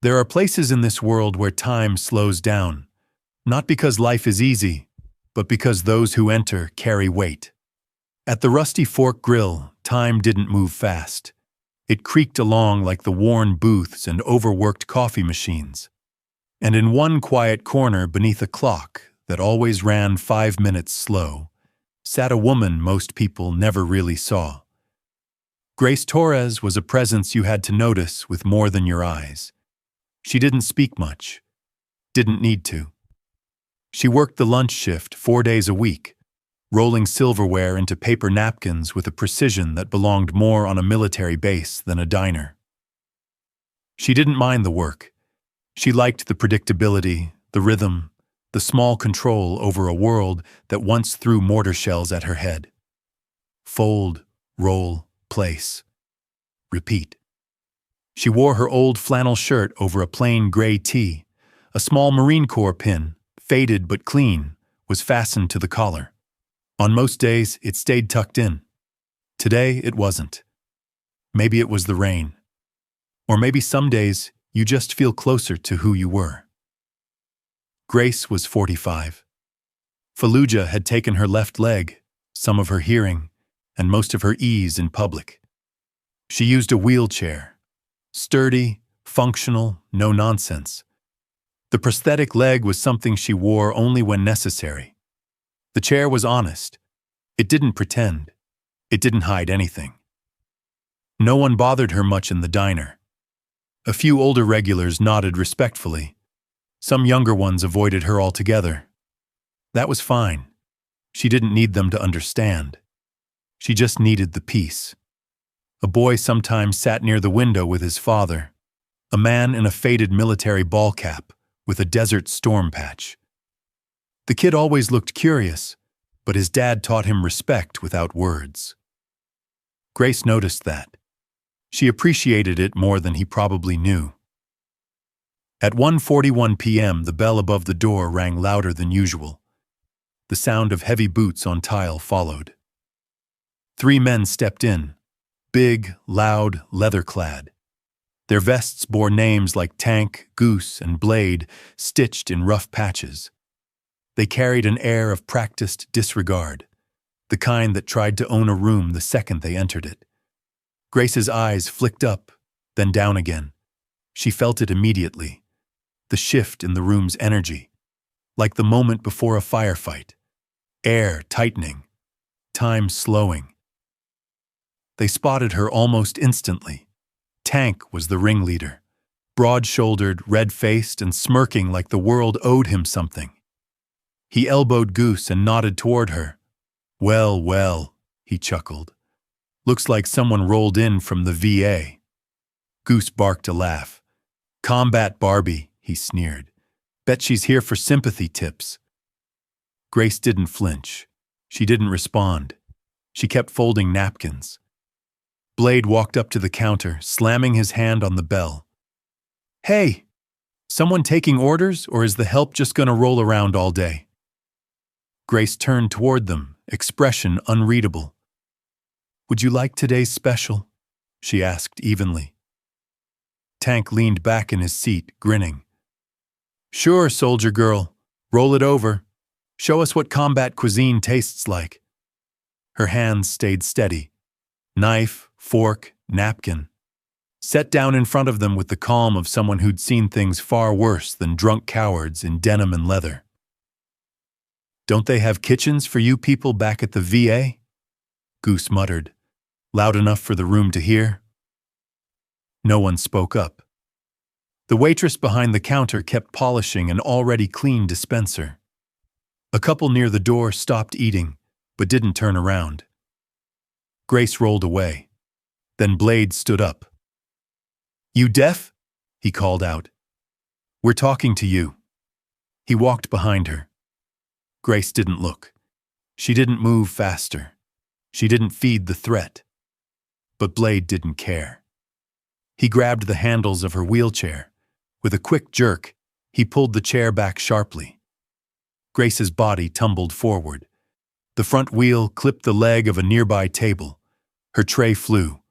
There are places in this world where time slows down, not because life is easy, but because those who enter carry weight. At the Rusty Fork Grill, time didn't move fast. It creaked along like the worn booths and overworked coffee machines. And in one quiet corner beneath a clock that always ran 5 minutes slow, sat a woman most people never really saw. Grace Torres was a presence you had to notice with more than your eyes. She didn't speak much. Didn't need to. She worked the lunch shift 4 days a week, rolling silverware into paper napkins with a precision that belonged more on a military base than a diner. She didn't mind the work. She liked the predictability, the rhythm, the small control over a world that once threw mortar shells at her head. Fold, roll, place. Repeat. She wore her old flannel shirt over a plain gray tee. A small Marine Corps pin, faded but clean, was fastened to the collar. On most days, it stayed tucked in. Today, it wasn't. Maybe it was the rain. Or maybe some days, you just feel closer to who you were. Grace was 45. Fallujah had taken her left leg, some of her hearing, and most of her ease in public. She used a wheelchair. Sturdy, functional, no nonsense. The prosthetic leg was something she wore only when necessary. The chair was honest. It didn't pretend. It didn't hide anything. No one bothered her much in the diner. A few older regulars nodded respectfully. Some younger ones avoided her altogether. That was fine. She didn't need them to understand. She just needed the peace. A boy sometimes sat near the window with his father, a man in a faded military ball cap with a desert storm patch. The kid always looked curious, but his dad taught him respect without words. Grace noticed that. She appreciated it more than he probably knew. At 1:41 p.m., the bell above the door rang louder than usual. The sound of heavy boots on tile followed. 3 men stepped in, big, loud, leather-clad. Their vests bore names like Tank, Goose, and Blade stitched in rough patches. They carried an air of practiced disregard, the kind that tried to own a room the second they entered it. Grace's eyes flicked up, then down again. She felt it immediately, the shift in the room's energy, like the moment before a firefight. Air tightening, time slowing. They spotted her almost instantly. Tank was the ringleader, broad-shouldered, red-faced, and smirking like the world owed him something. He elbowed Goose and nodded toward her. "Well, well," he chuckled. "Looks like someone rolled in from the VA." Goose barked a laugh. "Combat Barbie," he sneered. "Bet she's here for sympathy tips." Grace didn't flinch. She didn't respond. She kept folding napkins. Blade walked up to the counter, slamming his hand on the bell. "Hey, someone taking orders, or is the help just gonna roll around all day?" Grace turned toward them, expression unreadable. "Would you like today's special?" she asked evenly. Tank leaned back in his seat, grinning. "Sure, soldier girl. Roll it over. Show us what combat cuisine tastes like." Her hands stayed steady. Knife, fork, napkin. Set down in front of them with the calm of someone who'd seen things far worse than drunk cowards in denim and leather. "Don't they have kitchens for you people back at the VA?" Goose muttered, loud enough for the room to hear. No one spoke up. The waitress behind the counter kept polishing an already clean dispenser. A couple near the door stopped eating, but didn't turn around. Grace rolled away. Then Blade stood up. "You deaf?" he called out. "We're talking to you." He walked behind her. Grace didn't look. She didn't move faster. She didn't feed the threat. But Blade didn't care. He grabbed the handles of her wheelchair. With a quick jerk, he pulled the chair back sharply. Grace's body tumbled forward. The front wheel clipped the leg of a nearby table. Her tray flew.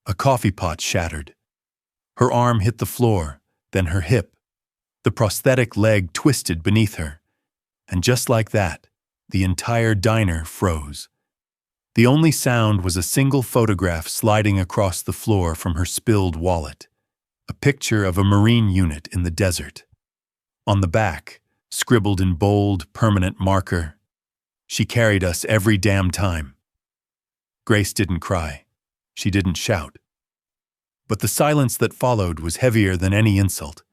A coffee pot shattered. Her arm hit the floor, then her hip. The prosthetic leg twisted beneath her. And just like that, the entire diner froze. The only sound was a single photograph sliding across the floor from her spilled wallet. A picture of a Marine unit in the desert. On the back, scribbled in bold, permanent marker, "She carried us every damn time." Grace didn't cry. She didn't shout. But the silence that followed was heavier than any insult,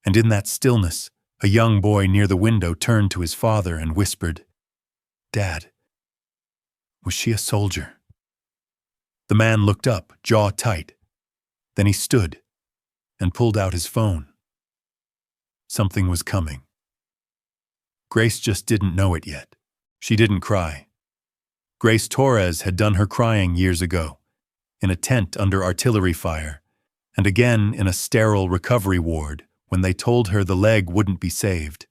and in that stillness, a young boy near the window turned to his father and whispered, "Dad, was she a soldier?" The man looked up, jaw tight. Then he stood and pulled out his phone. Something was coming. Grace just didn't know it yet. She didn't cry. Grace Torres had done her crying years ago, in a tent under artillery fire, and again in a sterile recovery ward when they told her the leg wouldn't be saved.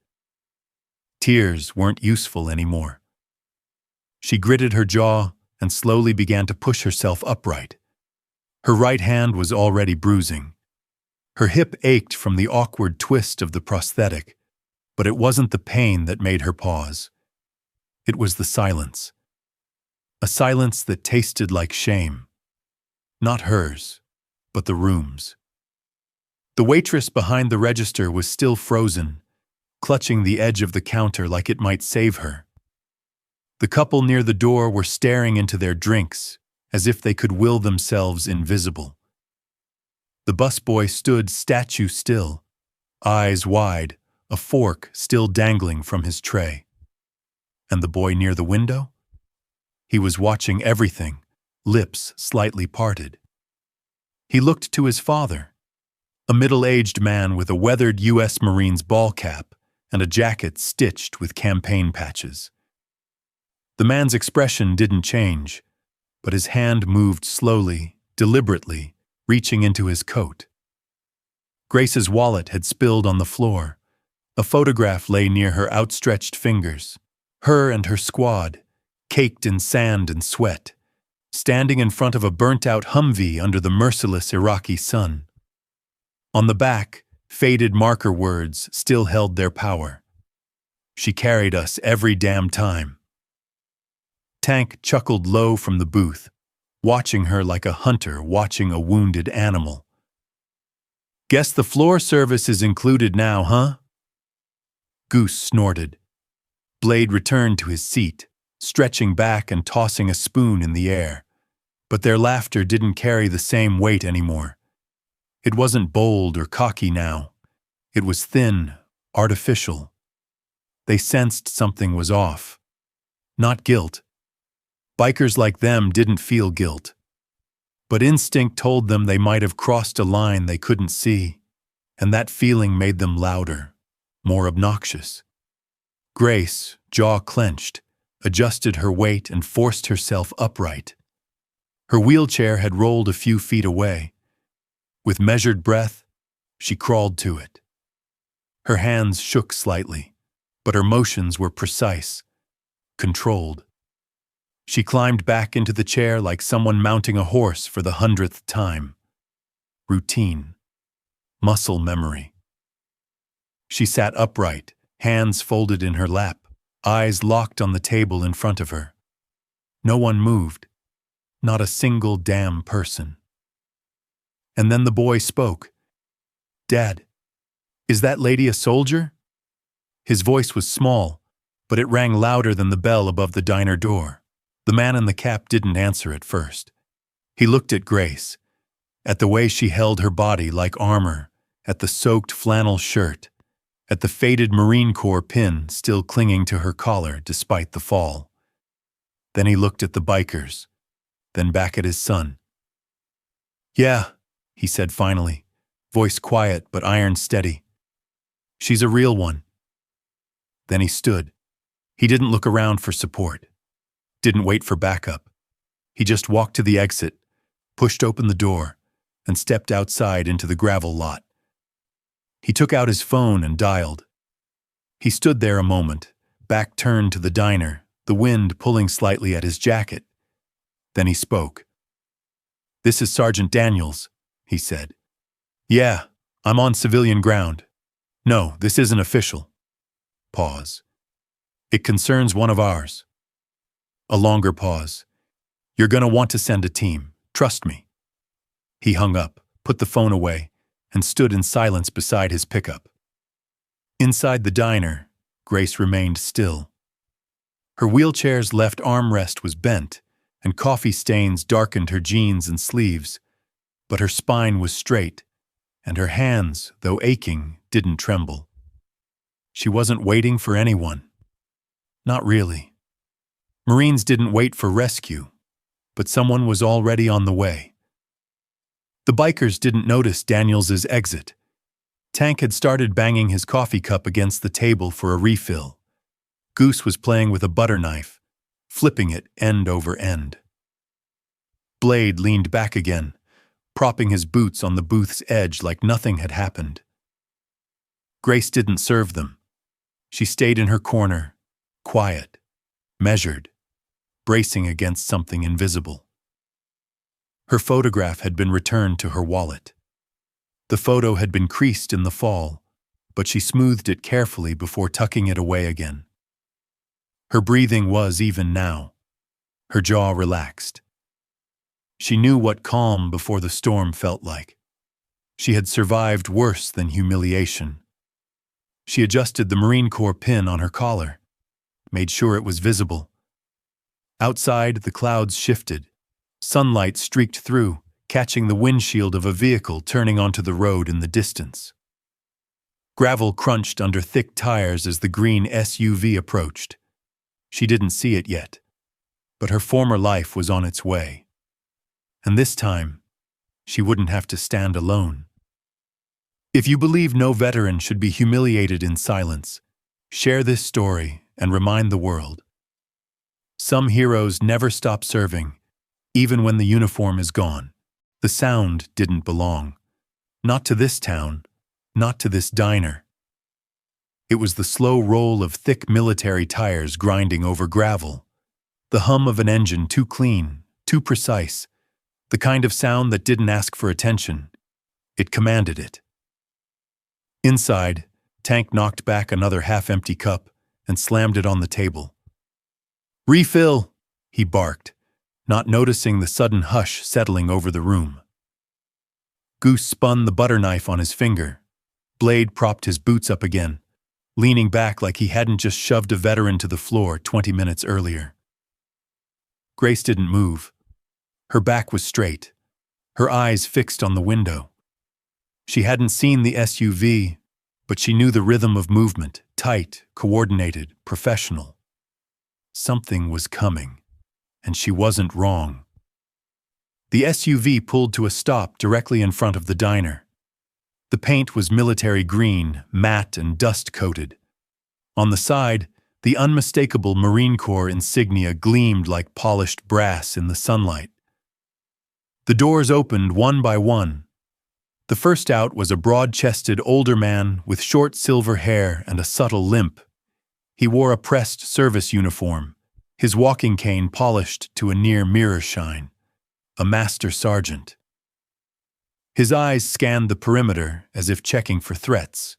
Tears weren't useful anymore. She gritted her jaw and slowly began to push herself upright. Her right hand was already bruising. Her hip ached from the awkward twist of the prosthetic, but it wasn't the pain that made her pause. It was the silence. A silence that tasted like shame. Not hers, but the room's. The waitress behind the register was still frozen, clutching the edge of the counter like it might save her. The couple near the door were staring into their drinks, as if they could will themselves invisible. The busboy stood statue still, eyes wide, a fork still dangling from his tray. And the boy near the window? He was watching everything, lips slightly parted. He looked to his father, a middle-aged man with a weathered U.S. Marines ball cap and a jacket stitched with campaign patches. The man's expression didn't change, but his hand moved slowly, deliberately, reaching into his coat. Grace's wallet had spilled on the floor. A photograph lay near her outstretched fingers. Her and her squad, caked in sand and sweat, standing in front of a burnt-out Humvee under the merciless Iraqi sun. On the back, faded marker words still held their power. "She carried us every damn time." Tank chuckled low from the booth, watching her like a hunter watching a wounded animal. "Guess the floor service is included now, huh?" Goose snorted. Blade returned to his seat, stretching back and tossing a spoon in the air. But their laughter didn't carry the same weight anymore. It wasn't bold or cocky now. It was thin, artificial. They sensed something was off. Not guilt. Bikers like them didn't feel guilt. But instinct told them they might have crossed a line they couldn't see, and that feeling made them louder, more obnoxious. Grace, jaw clenched, adjusted her weight and forced herself upright. Her wheelchair had rolled a few feet away. With measured breath, she crawled to it. Her hands shook slightly, but her motions were precise, controlled. She climbed back into the chair like someone mounting a horse for the 100th time. Routine. Muscle memory. She sat upright, hands folded in her lap, eyes locked on the table in front of her. No one moved. Not a single damn person. And then the boy spoke. "Dad, is that lady a soldier?" His voice was small, but it rang louder than the bell above the diner door. The man in the cap didn't answer at first. He looked at Grace, at the way she held her body like armor, at the soaked flannel shirt, at the faded Marine Corps pin still clinging to her collar despite the fall. Then he looked at the bikers, then back at his son. "Yeah," he said finally, voice quiet but iron steady. "She's a real one." Then he stood. He didn't look around for support. Didn't wait for backup. He just walked to the exit, pushed open the door, and stepped outside into the gravel lot. He took out his phone and dialed. He stood there a moment, back turned to the diner, the wind pulling slightly at his jacket. Then he spoke. "This is Sergeant Daniels," he said. "Yeah, I'm on civilian ground. No, this isn't official. Pause. It concerns one of ours. A longer pause. You're gonna want to send a team. Trust me. He hung up, put the phone away, and stood in silence beside his pickup. Inside the diner, Grace remained still. Her wheelchair's left armrest was bent, and coffee stains darkened her jeans and sleeves, but her spine was straight, and her hands, though aching, didn't tremble. She wasn't waiting for anyone. Not really. Marines didn't wait for rescue, but someone was already on the way. The bikers didn't notice Daniels's exit. Tank had started banging his coffee cup against the table for a refill. Goose was playing with a butter knife, flipping it end over end. Blade leaned back again, propping his boots on the booth's edge like nothing had happened. Grace didn't serve them. She stayed in her corner, quiet, measured, bracing against something invisible. Her photograph had been returned to her wallet. The photo had been creased in the fall, but she smoothed it carefully before tucking it away again. Her breathing was even now. Her jaw relaxed. She knew what calm before the storm felt like. She had survived worse than humiliation. She adjusted the Marine Corps pin on her collar, made sure it was visible. Outside, the clouds shifted. Sunlight streaked through, catching the windshield of a vehicle turning onto the road in the distance. Gravel crunched under thick tires as the green SUV approached. She didn't see it yet, but her former life was on its way. And this time, she wouldn't have to stand alone. If you believe no veteran should be humiliated in silence, share this story and remind the world. Some heroes never stop serving, even when the uniform is gone. The sound didn't belong. Not to this town, not to this diner. It was the slow roll of thick military tires grinding over gravel, the hum of an engine too clean, too precise, the kind of sound that didn't ask for attention. It commanded it. Inside, Tank knocked back another half-empty cup and slammed it on the table. "Refill," he barked, not noticing the sudden hush settling over the room. Goose spun the butter knife on his finger. Blade propped his boots up again, leaning back like he hadn't just shoved a veteran to the floor 20 minutes earlier. Grace didn't move. Her back was straight, her eyes fixed on the window. She hadn't seen the SUV, but she knew the rhythm of movement, tight, coordinated, professional. Something was coming, and she wasn't wrong. The SUV pulled to a stop directly in front of the diner. The paint was military green, matte and dust-coated. On the side, the unmistakable Marine Corps insignia gleamed like polished brass in the sunlight. The doors opened one by one. The first out was a broad-chested older man with short silver hair and a subtle limp. He wore a pressed service uniform, his walking cane polished to a near mirror shine. A master sergeant. His eyes scanned the perimeter as if checking for threats,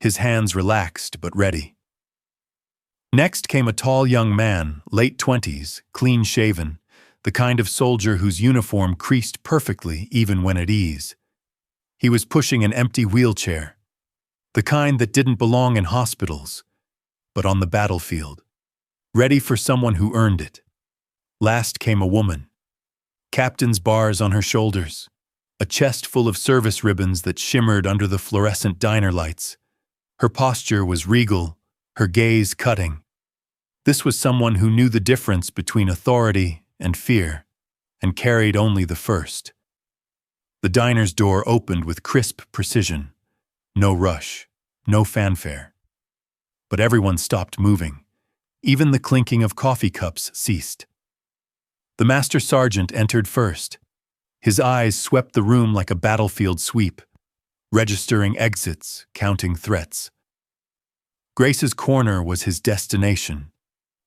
his hands relaxed but ready. Next came a tall young man, late 20s, clean-shaven, the kind of soldier whose uniform creased perfectly even when at ease. He was pushing an empty wheelchair, the kind that didn't belong in hospitals, but on the battlefield, ready for someone who earned it. Last came a woman. Captain's bars on her shoulders, a chest full of service ribbons that shimmered under the fluorescent diner lights. Her posture was regal, her gaze cutting. This was someone who knew the difference between authority and fear, and carried only the first. The diner's door opened with crisp precision. No rush, no fanfare. But everyone stopped moving. Even the clinking of coffee cups ceased. The master sergeant entered first. His eyes swept the room like a battlefield sweep, registering exits, counting threats. Grace's corner was his destination.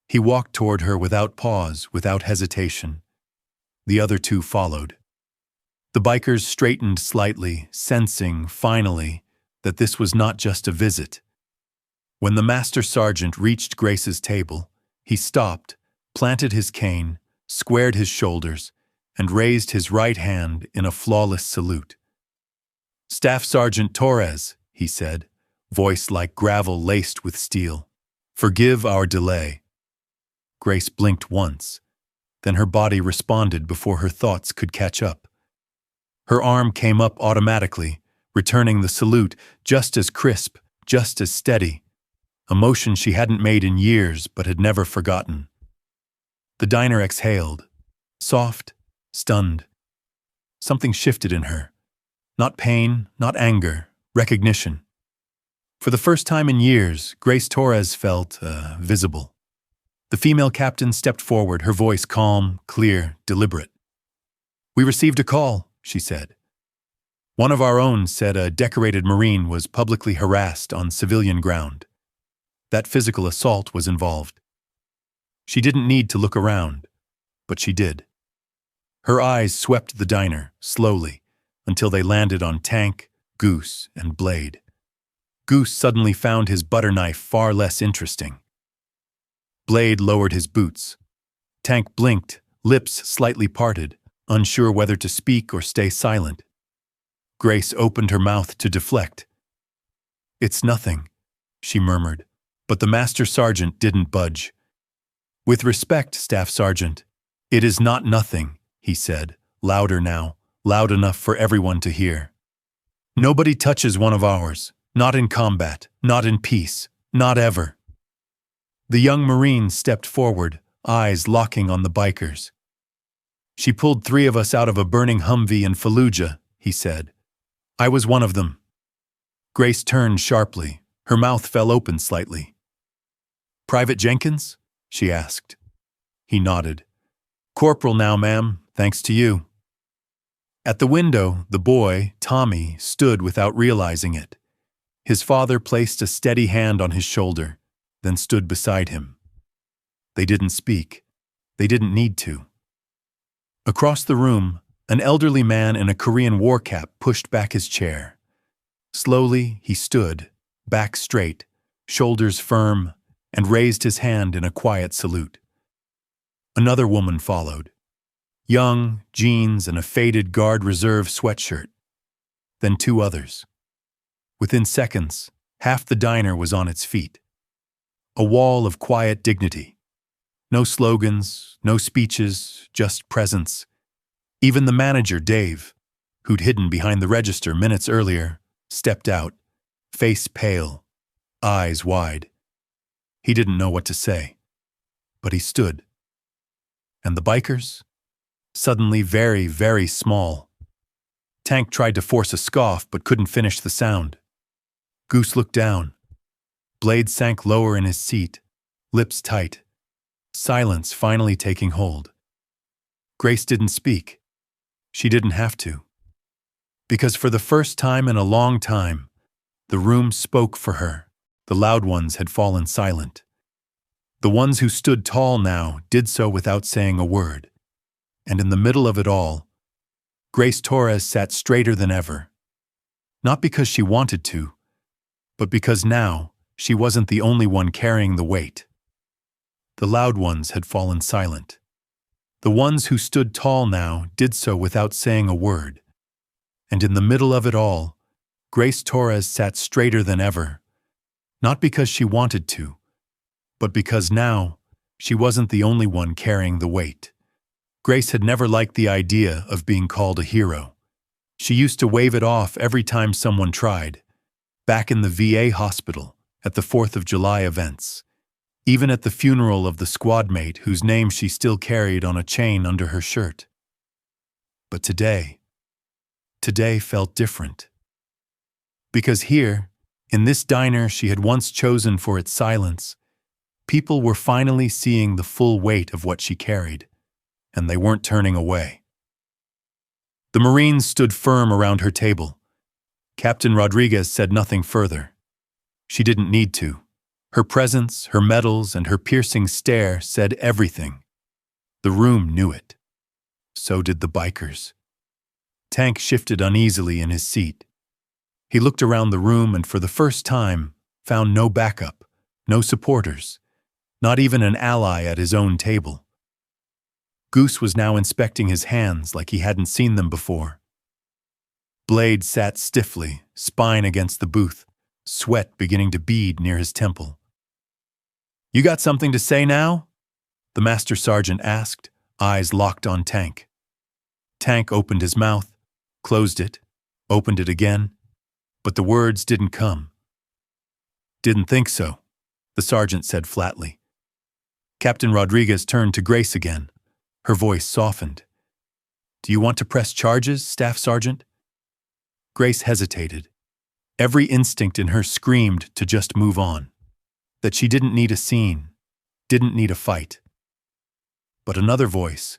He walked toward her without pause, without hesitation. The other two followed. The bikers straightened slightly, sensing, finally, that this was not just a visit. When the master sergeant reached Grace's table, he stopped, planted his cane, squared his shoulders, and raised his right hand in a flawless salute. "Staff Sergeant Torres," he said, voice like gravel laced with steel, "forgive our delay." Grace blinked once, then her body responded before her thoughts could catch up. Her arm came up automatically, returning the salute, just as crisp, just as steady, a motion she hadn't made in years but had never forgotten. The diner exhaled, soft, stunned. Something shifted in her. Not pain, not anger, recognition. For the first time in years, Grace Torres felt visible. The female captain stepped forward, her voice calm, clear, deliberate. "We received a call," she said. "One of our own said a decorated Marine was publicly harassed on civilian ground. That physical assault was involved." She didn't need to look around, but she did. Her eyes swept the diner, slowly, until they landed on Tank, Goose, and Blade. Goose suddenly found his butter knife far less interesting. Blade lowered his boots. Tank blinked, lips slightly parted, unsure whether to speak or stay silent. Grace opened her mouth to deflect. "It's nothing," she murmured, but the master sergeant didn't budge. "With respect, Staff Sergeant, it is not nothing," he said, louder now, loud enough for everyone to hear. "Nobody touches one of ours, not in combat, not in peace, not ever." The young Marine stepped forward, eyes locking on the bikers. "She pulled 3 of us out of a burning Humvee in Fallujah," he said. "I was one of them." Grace turned sharply. Her mouth fell open slightly. "Private Jenkins?" she asked. He nodded. "Corporal now, ma'am, thanks to you." At the window, the boy, Tommy, stood without realizing it. His father placed a steady hand on his shoulder, then stood beside him. They didn't speak. They didn't need to. Across the room, an elderly man in a Korean war cap pushed back his chair. Slowly, he stood, back straight, shoulders firm, and raised his hand in a quiet salute. Another woman followed. Young, jeans and a faded Guard Reserve sweatshirt. Then 2 others. Within seconds, half the diner was on its feet. A wall of quiet dignity. No slogans, no speeches, just presence. Even the manager, Dave, who'd hidden behind the register minutes earlier, stepped out, face pale, eyes wide. He didn't know what to say, but he stood. And the bikers? Suddenly very, very small. Tank tried to force a scoff but couldn't finish the sound. Goose looked down. Blade sank lower in his seat, lips tight. Silence finally taking hold. Grace didn't speak. She didn't have to. Because for the first time in a long time, the room spoke for her. The loud ones had fallen silent. The ones who stood tall now did so without saying a word. And in the middle of it all, Grace Torres sat straighter than ever. Not because she wanted to, but because now she wasn't the only one carrying the weight. The loud ones had fallen silent. The ones who stood tall now did so without saying a word. And in the middle of it all, Grace Torres sat straighter than ever. Not because she wanted to, but because now she wasn't the only one carrying the weight. Grace had never liked the idea of being called a hero. She used to wave it off every time someone tried. Back in the VA hospital, at the 4th of July events, even at the funeral of the squad mate whose name she still carried on a chain under her shirt. But today felt different. Because here, in this diner she had once chosen for its silence, people were finally seeing the full weight of what she carried, and they weren't turning away. The Marines stood firm around her table. Captain Rodriguez said nothing further. She didn't need to. Her presence, her medals, and her piercing stare said everything. The room knew it. So did the bikers. Tank shifted uneasily in his seat. He looked around the room and for the first time found no backup, no supporters, not even an ally at his own table. Goose was now inspecting his hands like he hadn't seen them before. Blade sat stiffly, spine against the booth, sweat beginning to bead near his temple. "You got something to say now?" the Master Sergeant asked, eyes locked on Tank. Tank opened his mouth, closed it, opened it again, but the words didn't come. "Didn't think so," the sergeant said flatly. Captain Rodriguez turned to Grace again. Her voice softened. "Do you want to press charges, Staff Sergeant?" Grace hesitated. Every instinct in her screamed to just move on, that she didn't need a scene, didn't need a fight. But another voice,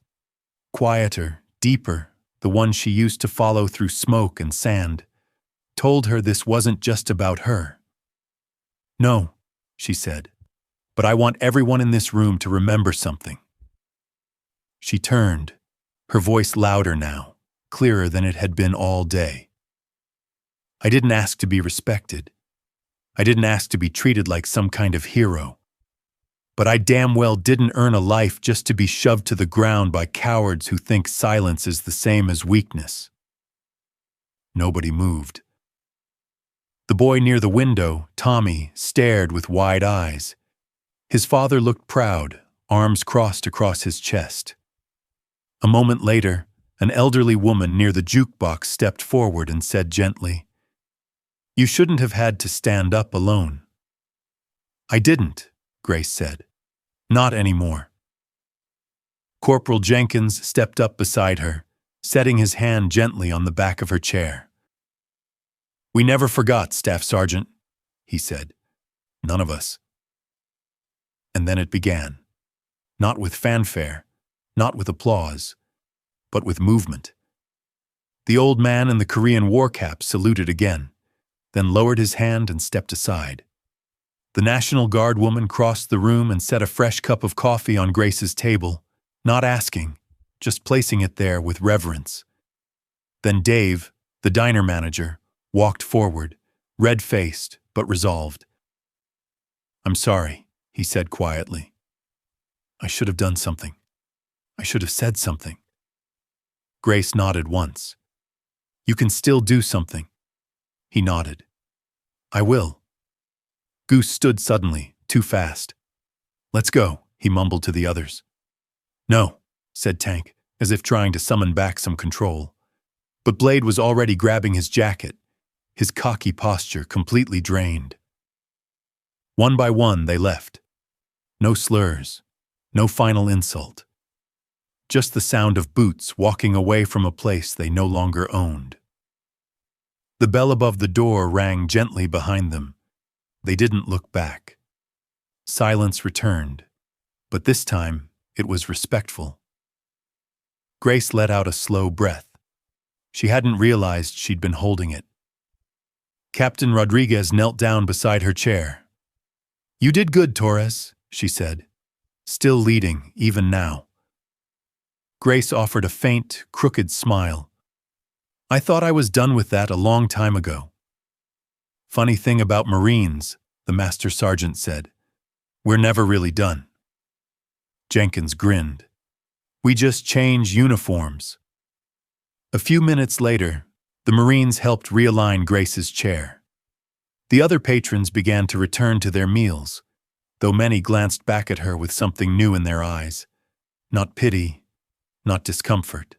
quieter, deeper, the one she used to follow through smoke and sand, told her this wasn't just about her. "No," she said, "but I want everyone in this room to remember something." She turned, her voice louder now, clearer than it had been all day. "I didn't ask to be respected. I didn't ask to be treated like some kind of hero. But I damn well didn't earn a life just to be shoved to the ground by cowards who think silence is the same as weakness." Nobody moved. The boy near the window, Tommy, stared with wide eyes. His father looked proud, arms crossed across his chest. A moment later, an elderly woman near the jukebox stepped forward and said gently, "You shouldn't have had to stand up alone." "I didn't," Grace said. "Not anymore." Corporal Jenkins stepped up beside her, setting his hand gently on the back of her chair. "We never forgot, Staff Sergeant," he said. "None of us." And then it began. Not with fanfare, not with applause, but with movement. The old man in the Korean war cap saluted again, then lowered his hand and stepped aside. The National Guard woman crossed the room and set a fresh cup of coffee on Grace's table, not asking, just placing it there with reverence. Then Dave, the diner manager, walked forward, red-faced but resolved. "I'm sorry," he said quietly. "I should have done something. I should have said something." Grace nodded once. "You can still do something." He nodded. "I will." Goose stood suddenly, too fast. "Let's go," he mumbled to the others. "No," said Tank, as if trying to summon back some control. But Blade was already grabbing his jacket, his cocky posture completely drained. One by one they left. No slurs, no final insult. Just the sound of boots walking away from a place they no longer owned. The bell above the door rang gently behind them. They didn't look back. Silence returned, but this time it was respectful. Grace let out a slow breath. She hadn't realized she'd been holding it. Captain Rodriguez knelt down beside her chair. "You did good, Torres," she said, still leading even now. Grace offered a faint, crooked smile. "I thought I was done with that a long time ago." "Funny thing about Marines," the Master Sergeant said. "We're never really done." Jenkins grinned. "We just change uniforms." A few minutes later, the Marines helped realign Grace's chair. The other patrons began to return to their meals, though many glanced back at her with something new in their eyes. Not pity, not discomfort.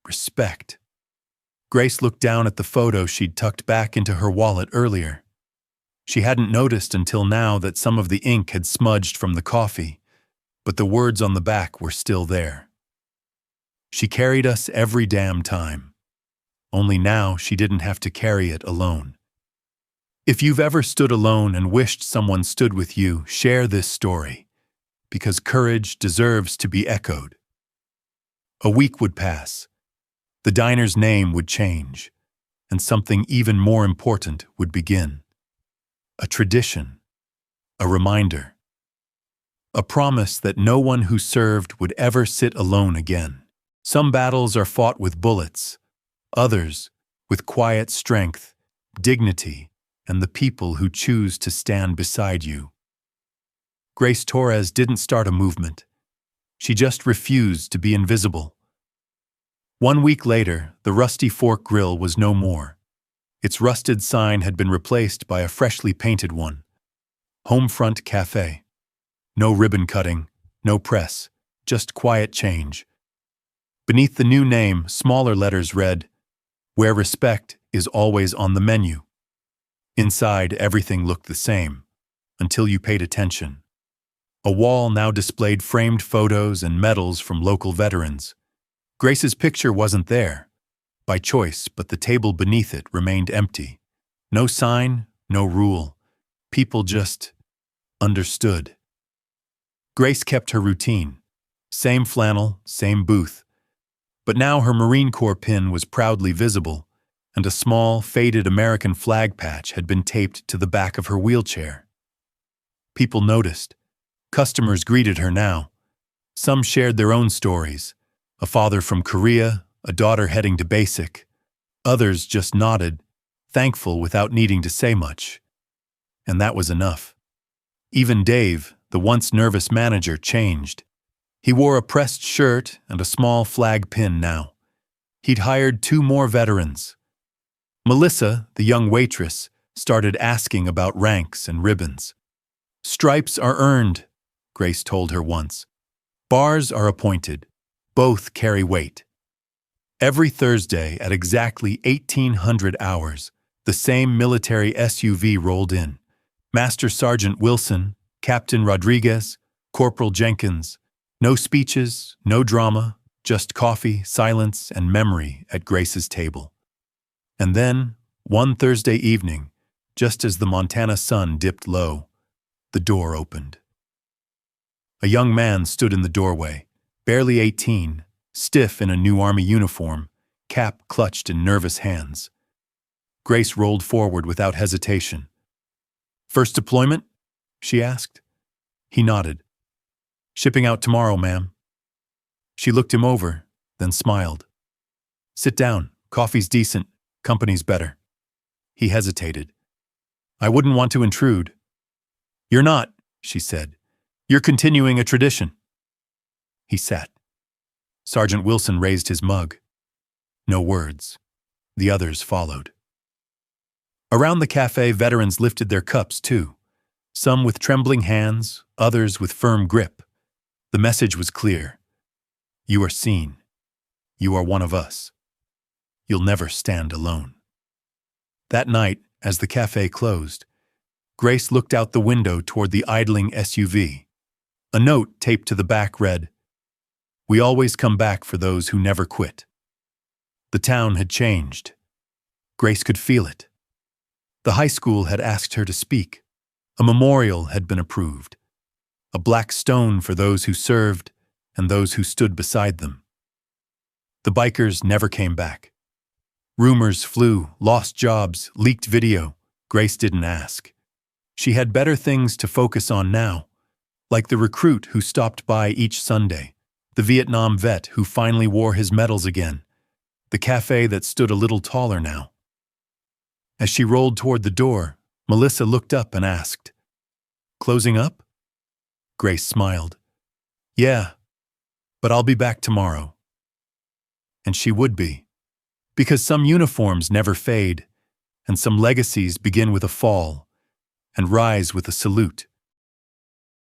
Respect. Grace looked down at the photo she'd tucked back into her wallet earlier. She hadn't noticed until now that some of the ink had smudged from the coffee, but the words on the back were still there. "She carried us every damn time." Only now she didn't have to carry it alone. If you've ever stood alone and wished someone stood with you, share this story, because courage deserves to be echoed. A week would pass. The diner's name would change, and something even more important would begin. A tradition, a reminder, a promise that no one who served would ever sit alone again. Some battles are fought with bullets, Others, with quiet strength, dignity, and the people who choose to stand beside you. Grace Torres didn't start a movement. She just refused to be invisible. 1 week later, the Rusty Fork Grill was no more. Its rusted sign had been replaced by a freshly painted one. Homefront Cafe. No ribbon cutting, no press, just quiet change. Beneath the new name, smaller letters read, "Where respect is always on the menu." Inside, everything looked the same, until you paid attention. A wall now displayed framed photos and medals from local veterans. Grace's picture wasn't there, by choice, but the table beneath it remained empty. No sign, no rule. People just understood. Grace kept her routine. Same flannel, same booth. But now her Marine Corps pin was proudly visible, and a small, faded American flag patch had been taped to the back of her wheelchair. People noticed. Customers greeted her now. Some shared their own stories. A father from Korea, a daughter heading to basic. Others just nodded, thankful without needing to say much. And that was enough. Even Dave, the once nervous manager, changed. He wore a pressed shirt and a small flag pin now. He'd hired 2 more veterans. Melissa, the young waitress, started asking about ranks and ribbons. "Stripes are earned," Grace told her once. "Bars are appointed. Both carry weight." Every Thursday at exactly 1800 hours, the same military SUV rolled in. Master Sergeant Wilson, Captain Rodriguez, Corporal Jenkins. No speeches, no drama, just coffee, silence, and memory at Grace's table. And then, one Thursday evening, just as the Montana sun dipped low, the door opened. A young man stood in the doorway, barely 18, stiff in a new Army uniform, cap clutched in nervous hands. Grace rolled forward without hesitation. "First deployment?" she asked. He nodded. "Shipping out tomorrow, ma'am." She looked him over, then smiled. "Sit down. Coffee's decent. Company's better." He hesitated. "I wouldn't want to intrude." "You're not," she said. "You're continuing a tradition." He sat. Sergeant Wilson raised his mug. No words. The others followed. Around the cafe, veterans lifted their cups too. Some with trembling hands, others with firm grip. The message was clear. You are seen. You are one of us. You'll never stand alone. That night, as the cafe closed, Grace looked out the window toward the idling SUV. A note taped to the back read, "We always come back for those who never quit." The town had changed. Grace could feel it. The high school had asked her to speak. A memorial had been approved. A black stone for those who served and those who stood beside them. The bikers never came back. Rumors flew, lost jobs, leaked video. Grace didn't ask. She had better things to focus on now, like the recruit who stopped by each Sunday, the Vietnam vet who finally wore his medals again, the cafe that stood a little taller now. As she rolled toward the door, Melissa looked up and asked, "Closing up?" Grace smiled. "Yeah, but I'll be back tomorrow." And she would be, because some uniforms never fade, and some legacies begin with a fall and rise with a salute.